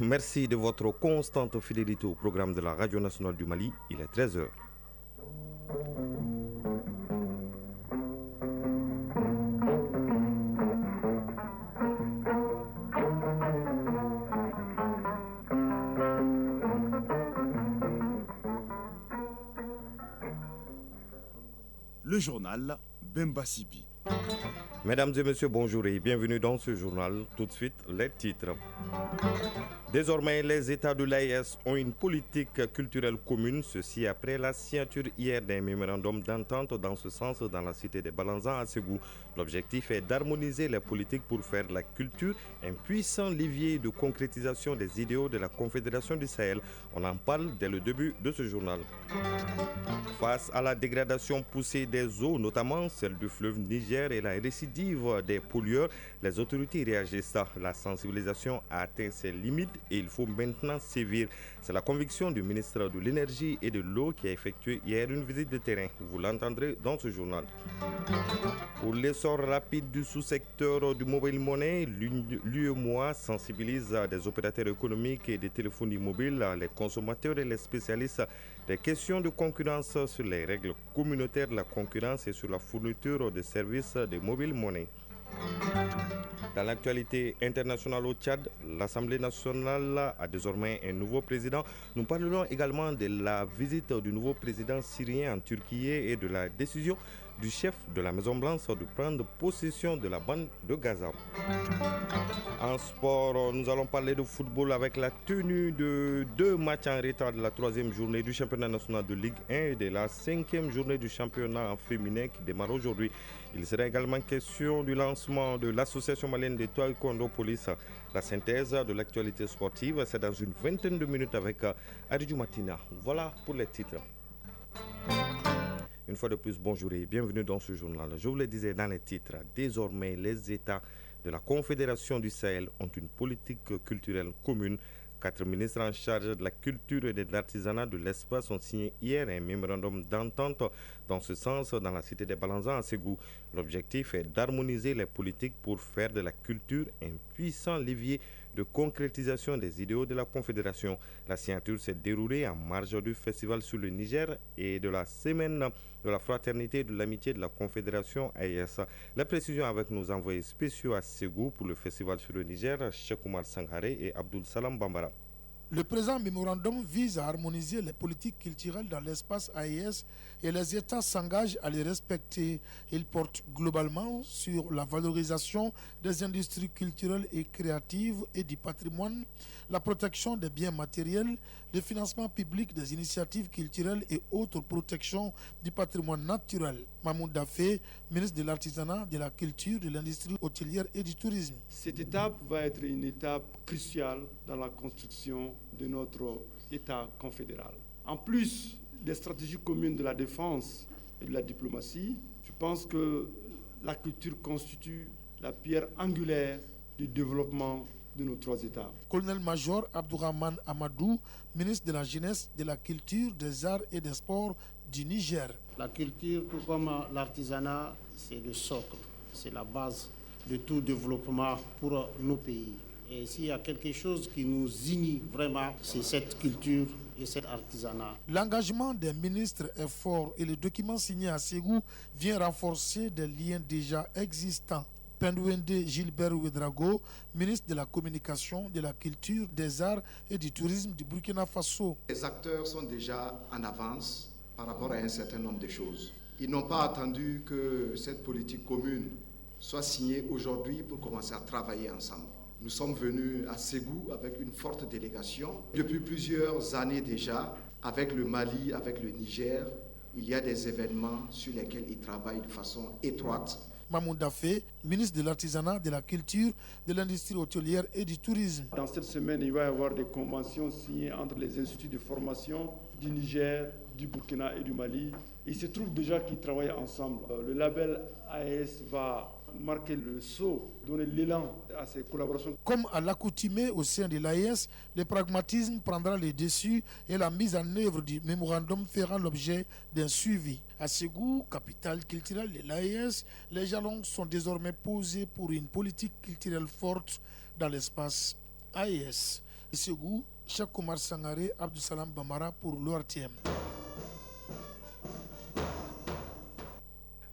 Merci de votre constante fidélité au programme de la Radio nationale du Mali. Il est 13 heures. Le journal Bemba Sibi. Mesdames et messieurs, bonjour et bienvenue dans ce journal. Tout de suite, les titres. Désormais, les États de l'AES ont une politique culturelle commune, ceci après la signature hier d'un mémorandum d'entente dans ce sens dans la cité de Balanzan à Ségou. L'objectif est d'harmoniser les politiques pour faire de la culture un puissant levier de concrétisation des idéaux de la Confédération du Sahel. On en parle dès le début de ce journal. Face à la dégradation poussée des eaux, notamment celle du fleuve Niger et la récidive des pollueurs, les autorités réagissent. La sensibilisation a atteint ses limites et il faut maintenant sévir. C'est la conviction du ministre de l'Énergie et de l'Eau qui a effectué hier une visite de terrain. Vous l'entendrez dans ce journal. Pour l'essor rapide du sous-secteur du mobile money, l'UEMOA sensibilise des opérateurs économiques et des téléphones mobiles, les consommateurs et les spécialistes des questions de concurrence sur les règles communautaires de la concurrence et sur la fourniture de services de mobile money. Dans l'actualité internationale au Tchad, l'Assemblée nationale a désormais un nouveau président. Nous parlerons également de la visite du nouveau président syrien en Turquie et de la décision du chef de la Maison-Blanche de prendre possession de la bande de Gaza. En sport, nous allons parler de football avec la tenue de 2 matchs en retard de la 3e journée du championnat national de Ligue 1 et de la 5e journée du championnat féminin qui démarre aujourd'hui. Il sera également question du lancement de l'association malienne de Taekwondo Police. La synthèse de l'actualité sportive, c'est dans une vingtaine de minutes avec Aridou Matina. Voilà pour les titres. Une fois de plus, bonjour et bienvenue dans ce journal. Je vous le disais dans les titres, désormais les États de la Confédération du Sahel ont une politique culturelle commune. 4 ministres en charge de la culture et de l'artisanat de l'espace ont signé hier un mémorandum d'entente dans ce sens dans la cité de Balanzan à Ségou. L'objectif est d'harmoniser les politiques pour faire de la culture un puissant levier de concrétisation des idéaux de la Confédération. La signature s'est déroulée en marge du festival sur le Niger et de la semaine de la fraternité et de l'amitié de la Confédération AES. La précision avec nos envoyés spéciaux à Ségou pour le festival sur le Niger, Cheikh Oumar Sangaré et Abdul Salam Bambara. Le présent mémorandum vise à harmoniser les politiques culturelles dans l'espace AES et les États s'engagent à les respecter. Il porte globalement sur la valorisation des industries culturelles et créatives et du patrimoine, la protection des biens matériels, le financement public des initiatives culturelles et autres protections du patrimoine naturel. Mahmoud Dafé, ministre de l'Artisanat, de la Culture, de l'Industrie hôtelière et du Tourisme. Cette étape va être une étape cruciale dans la construction de notre État confédéral. En plus des stratégies communes de la défense et de la diplomatie, je pense que la culture constitue la pierre angulaire du développement de nos 3 États. Colonel-major Abdourahmane Amadou, ministre de la Jeunesse, de la Culture, des Arts et des Sports du Niger. La culture, tout comme l'artisanat, c'est le socle, c'est la base de tout développement pour nos pays. Et s'il y a quelque chose qui nous unit vraiment, c'est cette culture et cet artisanat. L'engagement des ministres est fort et le document signé à Ségou vient renforcer des liens déjà existants. Pendouende Gilbert Ouedraogo, ministre de la Communication, de la Culture, des Arts et du Tourisme du Burkina Faso. Les acteurs sont déjà en avance par rapport à un certain nombre de choses. Ils n'ont pas attendu que cette politique commune soit signée aujourd'hui pour commencer à travailler ensemble. Nous sommes venus à Ségou avec une forte délégation. Depuis plusieurs années déjà, avec le Mali, avec le Niger, il y a des événements sur lesquels ils travaillent de façon étroite. Mahmoud Dafé, ministre de l'Artisanat, de la Culture, de l'Industrie hôtelière et du Tourisme. Dans cette semaine, il va y avoir des conventions signées entre les instituts de formation du Niger, du Burkina et du Mali. Il se trouve déjà qu'ils travaillent ensemble. Le label AES va marquer le saut, donner l'élan à ces collaborations. Comme à l'accoutumée au sein de l'AES, le pragmatisme prendra le dessus et la mise en œuvre du mémorandum fera l'objet d'un suivi. À Ségou, capitale culturelle de l'AES, les jalons sont désormais posés pour une politique culturelle forte dans l'espace AES. Issegou, Cheikh Oumar Sangaré, Abdou Salam Bamara pour l'ORTM.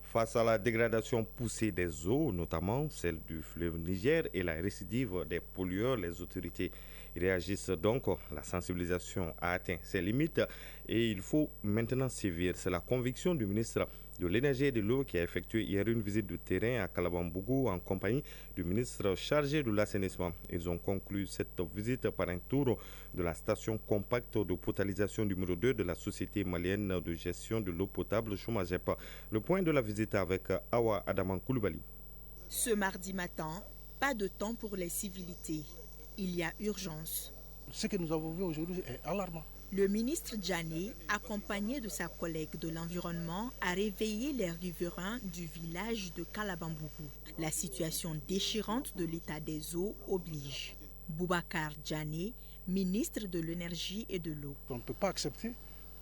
Face à la dégradation poussée des eaux, notamment celle du fleuve Niger et la récidive des pollueurs, les autorités réagissent donc. La sensibilisation a atteint ses limites et il faut maintenant sévir. C'est la conviction du ministre de l'Énergie et de l'Eau qui a effectué hier une visite de terrain à Kalabambougou en compagnie du ministre chargé de l'assainissement. Ils ont conclu cette visite par un tour de la station compacte de potabilisation numéro 2 de la Société malienne de gestion de l'eau potable Chomagep. Le point de la visite avec Awa Adaman Koulibaly. Ce mardi matin, pas de temps pour les civilités. Il y a urgence. Ce que nous avons vu aujourd'hui est alarmant. Le ministre Djané, accompagné de sa collègue de l'environnement, a réveillé les riverains du village de Kalabambougou. La situation déchirante de l'état des eaux oblige. Boubacar Djané, ministre de l'énergie et de l'eau. On ne peut pas accepter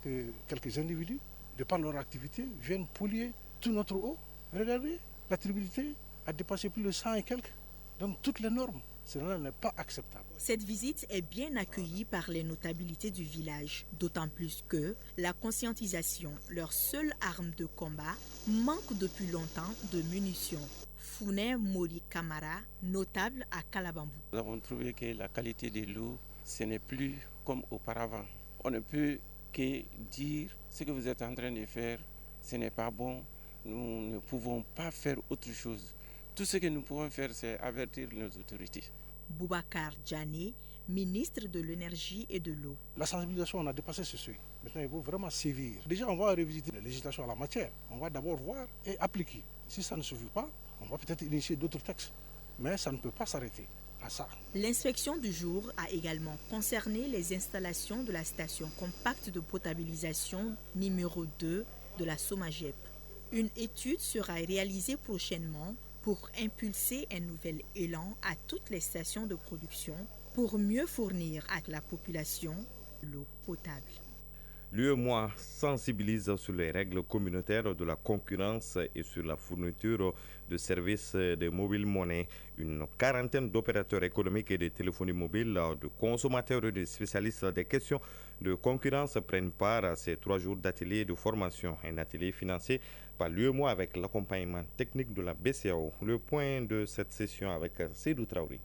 que quelques individus, de par leur activité, viennent polluer toute notre eau. Regardez, la turbidité a dépassé plus de 100 et quelques. Donc toutes les normes. Cela n'est pas acceptable. Cette visite est bien accueillie par les notabilités du village, d'autant plus que la conscientisation, leur seule arme de combat, manque depuis longtemps de munitions. Founé Mori Kamara, notable à Kalabambou. Nous avons trouvé que la qualité de l'eau, ce n'est plus comme auparavant. On ne peut que dire ce que vous êtes en train de faire, ce n'est pas bon. Nous ne pouvons pas faire autre chose. Tout ce que nous pouvons faire, c'est avertir nos autorités. Boubacar Djané, ministre de l'énergie et de l'eau. La sensibilisation, on a dépassé ce seuil. Maintenant, il faut vraiment sévir. Déjà, on va revisiter la législation à la matière. On va d'abord voir et appliquer. Si ça ne suffit pas, on va peut-être initier d'autres textes. Mais ça ne peut pas s'arrêter à ça. L'inspection du jour a également concerné les installations de la station compacte de potabilisation numéro 2 de la Somagep. Une étude sera réalisée prochainement pour impulser un nouvel élan à toutes les stations de production pour mieux fournir à la population l'eau potable. L'UEMOA sensibilise sur les règles communautaires de la concurrence et sur la fourniture de services de mobile money. Une quarantaine d'opérateurs économiques et de téléphonie mobile, de consommateurs et de spécialistes des questions de concurrence prennent part à ces 3 jours d'atelier de formation. Un atelier financé par l'UEMOA avec l'accompagnement technique de la BCAO. Le point de cette session avec Seydou Traoré.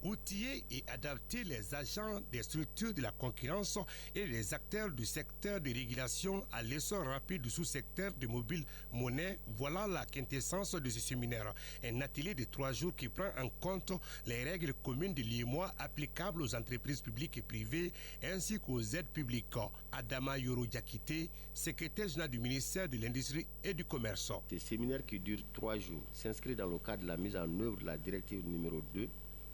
Outiller et adapter les agents des structures de la concurrence et les acteurs du secteur de régulation à l'essor rapide du sous-secteur de mobile monnaie, voilà la quintessence de ce séminaire. Un atelier de 3 jours qui prend en compte les règles communes de l'UEMOA applicables aux entreprises publiques et privées ainsi qu'aux aides publiques. Adama Yoro Diakité, secrétaire général du ministère de l'Industrie et du Commerce. Ce séminaire qui dure 3 jours s'inscrit dans le cadre de la mise en œuvre de la directive numéro 2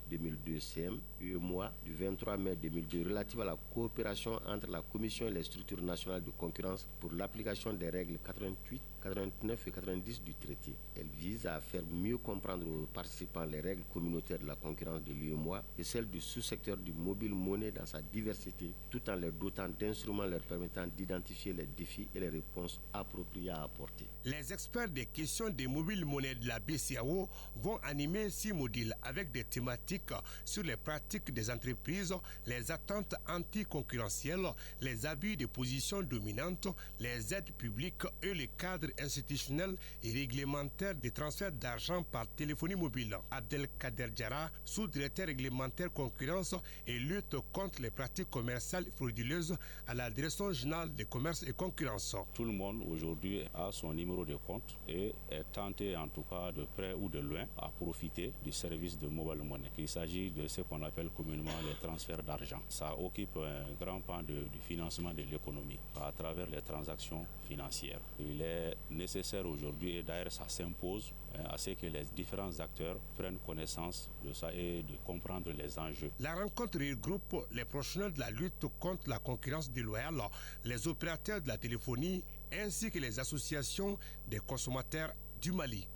2002 CM UEMOA du 23 mai 2002 relative à la coopération entre la Commission et les structures nationales de concurrence pour l'application des règles 88, 89 et 90 du traité. Elle vise à faire mieux comprendre aux participants les règles communautaires de la concurrence de l'UEMOA et celles du sous-secteur du mobile monnaie dans sa diversité, tout en les dotant d'instruments leur permettant d'identifier les défis et les réponses appropriées à apporter. Les experts des questions des mobiles monnaies de la BCAO vont animer 6 modules avec des thématiques sur les pratiques des entreprises, les attentes anticoncurrentielles, les abus de positions dominantes, les aides publiques et le cadre institutionnel et réglementaire des transferts d'argent par téléphonie mobile. Abdelkader Diarra, sous-directeur réglementaire concurrence et lutte contre les pratiques commerciales frauduleuses à la direction générale des commerces et concurrence. Tout le monde aujourd'hui a son numéro de compte et est tenté en tout cas de près ou de loin à profiter du service de mobile money. Il s'agit de ce qu'on appelle communément les transferts d'argent. Ça occupe un grand pan du financement de l'économie à travers les transactions financières. Il est nécessaire aujourd'hui, et d'ailleurs ça s'impose, à ce que les différents acteurs prennent connaissance de ça et de comprendre les enjeux. La rencontre regroupe les professionnels de la lutte contre la concurrence déloyale, les opérateurs de la téléphonie ainsi que les associations des consommateurs du Mali.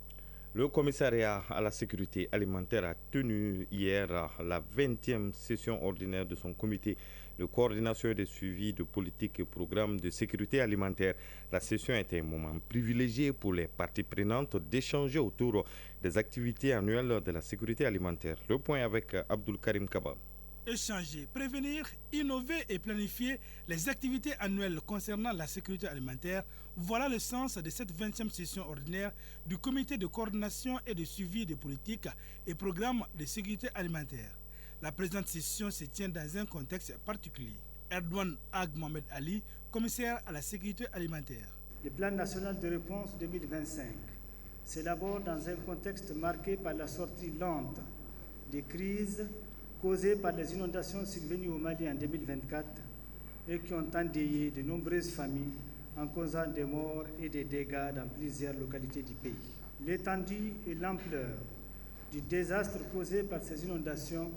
Le commissariat à la sécurité alimentaire a tenu hier la 20e session ordinaire de son comité de coordination et de suivi de politique et programmes de sécurité alimentaire. La session était un moment privilégié pour les parties prenantes d'échanger autour des activités annuelles de la sécurité alimentaire. Le point avec Abdul Karim Kaba. Échanger, prévenir, innover et planifier les activités annuelles concernant la sécurité alimentaire, voilà le sens de cette 20e session ordinaire du comité de coordination et de suivi des politiques et programmes de sécurité alimentaire. La présente session se tient dans un contexte particulier. Erdogan Ag Mohamed Ali, commissaire à la sécurité alimentaire. Le plan national de réponse 2025 s'élabore dans un contexte marqué par la sortie lente des crises causées par les inondations survenues au Mali en 2024 et qui ont endeuillé de nombreuses familles en causant des morts et des dégâts dans plusieurs localités du pays. L'étendue et l'ampleur du désastre causé par ces inondations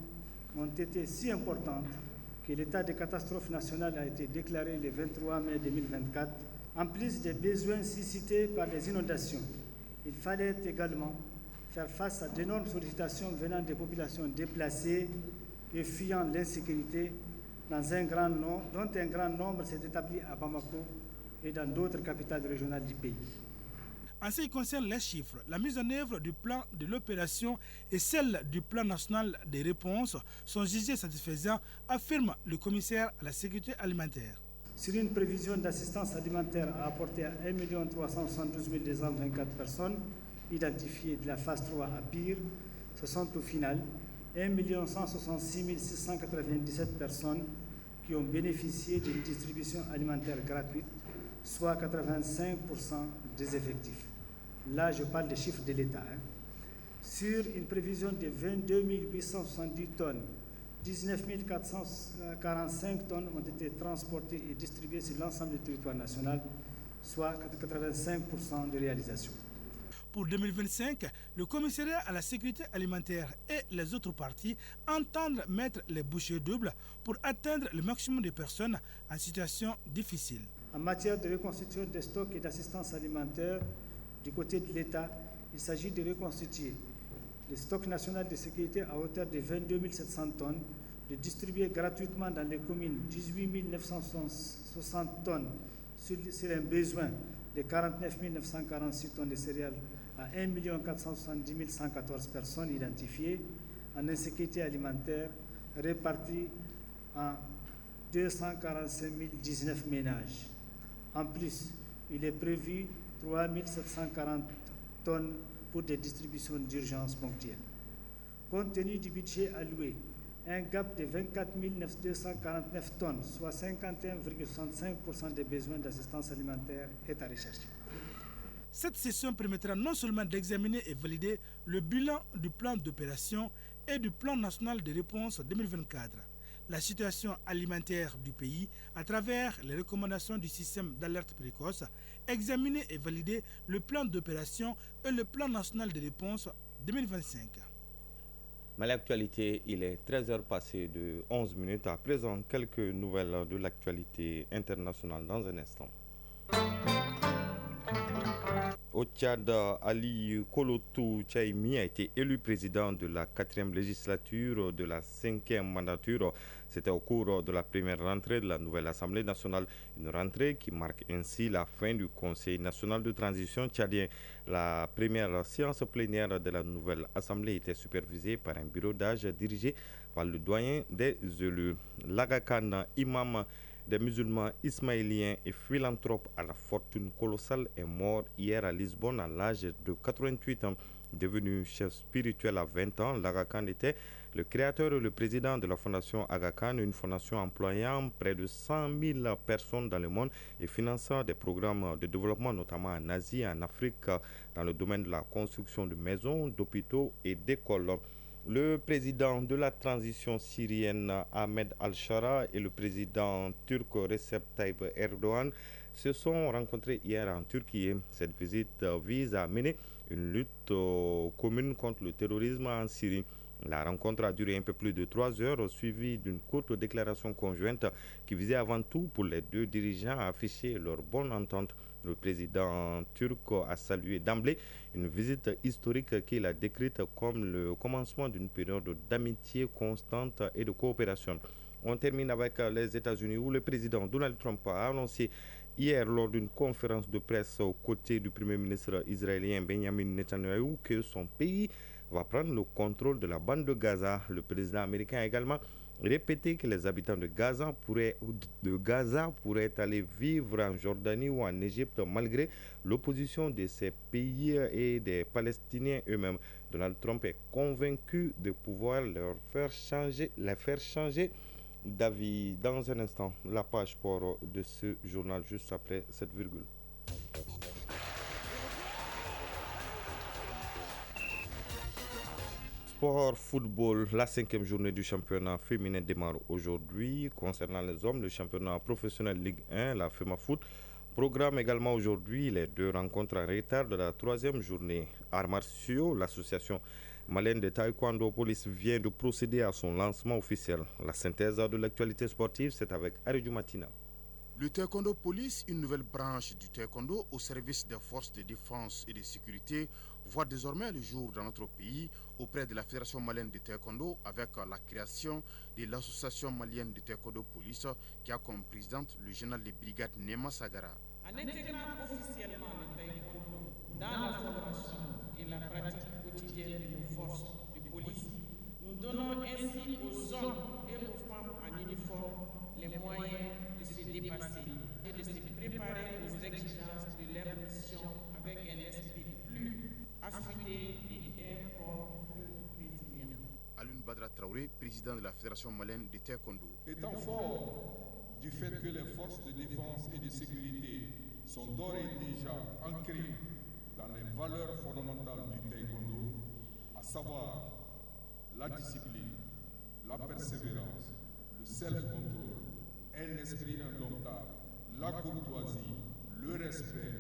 ont été si importantes que l'état de catastrophe nationale a été déclaré le 23 mai 2024. En plus des besoins suscités par les inondations, il fallait également faire face à d'énormes sollicitations venant des populations déplacées et fuyant l'insécurité, dont un grand nombre s'est établi à Bamako et dans d'autres capitales régionales du pays. En ce qui concerne les chiffres, la mise en œuvre du plan de l'opération et celle du plan national des réponses sont jugées satisfaisantes, affirme le commissaire à la sécurité alimentaire. Sur une prévision d'assistance alimentaire à apporter à 1 372 224 personnes identifiées de la phase 3 à Pire, ce sont au final 1 166 697 personnes qui ont bénéficié d'une distribution alimentaire gratuite, soit 85% des effectifs. Là, je parle des chiffres de l'État. Sur une prévision de 22 870 tonnes, 19 445 tonnes ont été transportées et distribuées sur l'ensemble du territoire national, soit 85% de réalisation. Pour 2025, le commissariat à la sécurité alimentaire et les autres parties entendent mettre les bouchées doubles pour atteindre le maximum de personnes en situation difficile. En matière de reconstitution des stocks et d'assistance alimentaire, du côté de l'État, il s'agit de reconstituer le stock national de sécurité à hauteur de 22 700 tonnes, de distribuer gratuitement dans les communes 18 960 tonnes sur un besoin de 49 946 tonnes de céréales à 1 470 114 personnes identifiées en insécurité alimentaire réparties en 245 019 ménages. En plus, il est prévu 3 740 tonnes pour des distributions d'urgence ponctuelles. Compte tenu du budget alloué, un gap de 24 249 tonnes, soit 51,65% des besoins d'assistance alimentaire, est à rechercher. Cette session permettra non seulement d'examiner et valider le bilan du plan d'opération et du plan national de réponse 2024, la situation alimentaire du pays à travers les recommandations du système d'alerte précoce, examiner et valider le plan d'opération et le plan national de réponse 2025. Mais l'actualité, il est 13h passé de 11 minutes. À présent, quelques nouvelles de l'actualité internationale dans un instant. Au Tchad, Ali Kolotou Tchaimi a été élu président de la 4e législature de la 5e mandature. C'était au cours de la première rentrée de la nouvelle Assemblée nationale. Une rentrée qui marque ainsi la fin du Conseil national de transition tchadien. La première séance plénière de la nouvelle Assemblée était supervisée par un bureau d'âge dirigé par le doyen des élus. L'Aga Khan, imam des musulmans ismaéliens et philanthrope à la fortune colossale, est mort hier à Lisbonne à l'âge de 88 ans. Devenu chef spirituel à 20 ans, l'Aga Khan était le créateur et le président de la fondation Aga Khan, une fondation employant près de 100 000 personnes dans le monde et finançant des programmes de développement, notamment en Asie et en Afrique, dans le domaine de la construction de maisons, d'hôpitaux et d'écoles. Le président de la transition syrienne, Ahmed Al-Shara, et le président turc Recep Tayyip Erdogan se sont rencontrés hier en Turquie. Cette visite vise à mener une lutte commune contre le terrorisme en Syrie. La rencontre a duré un peu plus de 3 heures, suivie d'une courte déclaration conjointe qui visait avant tout pour les deux dirigeants à afficher leur bonne entente. Le président turc a salué d'emblée une visite historique qu'il a décrite comme le commencement d'une période d'amitié constante et de coopération. On termine avec les États-Unis où le président Donald Trump a annoncé hier lors d'une conférence de presse aux côtés du Premier ministre israélien Benjamin Netanyahu que son pays va prendre le contrôle de la bande de Gaza. Le président américain a également répété que les habitants de Gaza pourraient aller vivre en Jordanie ou en Égypte malgré l'opposition de ces pays et des Palestiniens eux-mêmes. Donald Trump est convaincu de pouvoir les faire changer d'avis. Dans un instant, la page sport de ce journal juste après cette virgule. Sport football, la 5e journée du championnat féminin démarre aujourd'hui. Concernant les hommes, le championnat professionnel Ligue 1, la FEMAFoot, programme également aujourd'hui les 2 rencontres en retard de la 3e journée. Arts martiaux, l'association malienne de Taekwondo Police vient de procéder à son lancement officiel. La synthèse de l'actualité sportive, c'est avec Aridou Matina. Le Taekwondo Police, une nouvelle branche du Taekwondo au service des forces de défense et de sécurité, voit désormais le jour dans notre pays auprès de la Fédération malienne de Taekwondo avec la création de l'Association malienne de Taekwondo Police qui a comme présidente le général de brigade Nema Sagara. En intégrant officiellement le Taekwondo dans la formation et la pratique quotidienne de nos forces de police, nous donnons ainsi aux hommes et aux femmes en uniforme les moyens de se dépasser et de se préparer aux exigences de leur mission avec un esprit plus affûté et un corps plus résilient. Alun Badra Traoré, président de la Fédération malienne de Taekwondo. Étant fort du fait que les forces de défense et de sécurité sont d'ores et déjà ancrées dans les valeurs fondamentales du Taekwondo, à savoir la discipline, la persévérance, le self-control, un esprit indomptable, la courtoisie, le respect,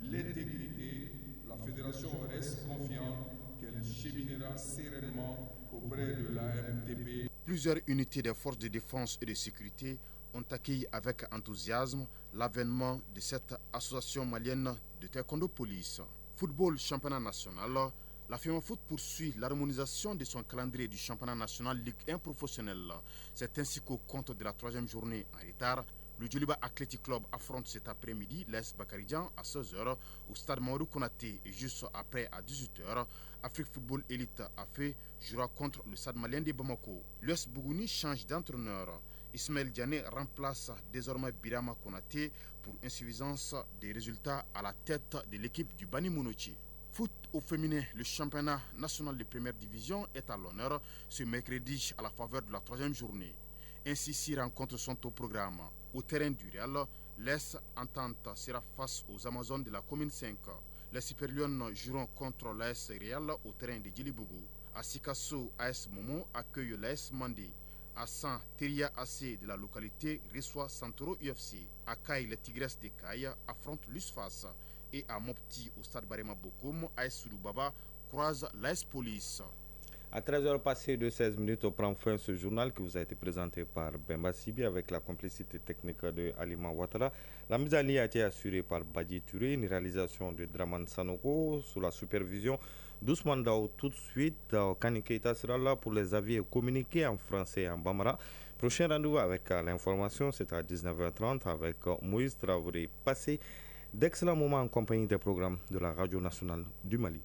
l'intégrité, la Fédération reste confiante qu'elle cheminera sereinement auprès de la MTP. Plusieurs unités des forces de défense et de sécurité ont accueilli avec enthousiasme l'avènement de cette association malienne de Taekwondo Police. Football championnat national, la FEMAFoot poursuit l'harmonisation de son calendrier du championnat national Ligue 1 professionnel. C'est ainsi qu'au compte de la 3e journée en retard, le Djoliba Athletic Club affronte cet après-midi l'AS Bakarijan à 16h au stade Mamadou Konaté et juste après à 18h, Afrique Football Elite AFE jouera contre le stade malien de Bamako. L'US Bougouni change d'entraîneur. Ismaël Diané remplace désormais Birama Konaté pour insuffisance des résultats à la tête de l'équipe du Bani Monochi. Foot au féminin, le championnat national de première division est à l'honneur ce mercredi à la faveur de la 3e journée. Ainsi, 6 rencontres sont au programme. Au terrain du Real, l'AS Entente sera face aux Amazones de la commune 5. Les Super Lions joueront contre l'AS Real au terrain de Djilibougou. À Sikasso, AS Momo accueille l'AS Mandé. À San, Teria AC de la localité reçoit Santoro UFC. À Kaï, les Tigresses de Kaï affrontent l'USFAS. Et à Mopti, au stade Barema Bokoum, AS Soudoubaba croise l'AS Police. À 13h passées de 16 minutes, on prend fin ce journal qui vous a été présenté par Bemba Sibi avec la complicité technique de Alima Ouattara. La mise en ligne a été assurée par Badi Touré, une réalisation de Draman Sanoko sous la supervision d'Ousmane Dao. Tout de suite, Kani Keita sera là pour les avis et communiquer en français et en bambara. Prochain rendez-vous avec l'information, c'est à 19h30 avec Moïse Traoré. Passez d'excellents moments en compagnie des programmes de la Radio nationale du Mali.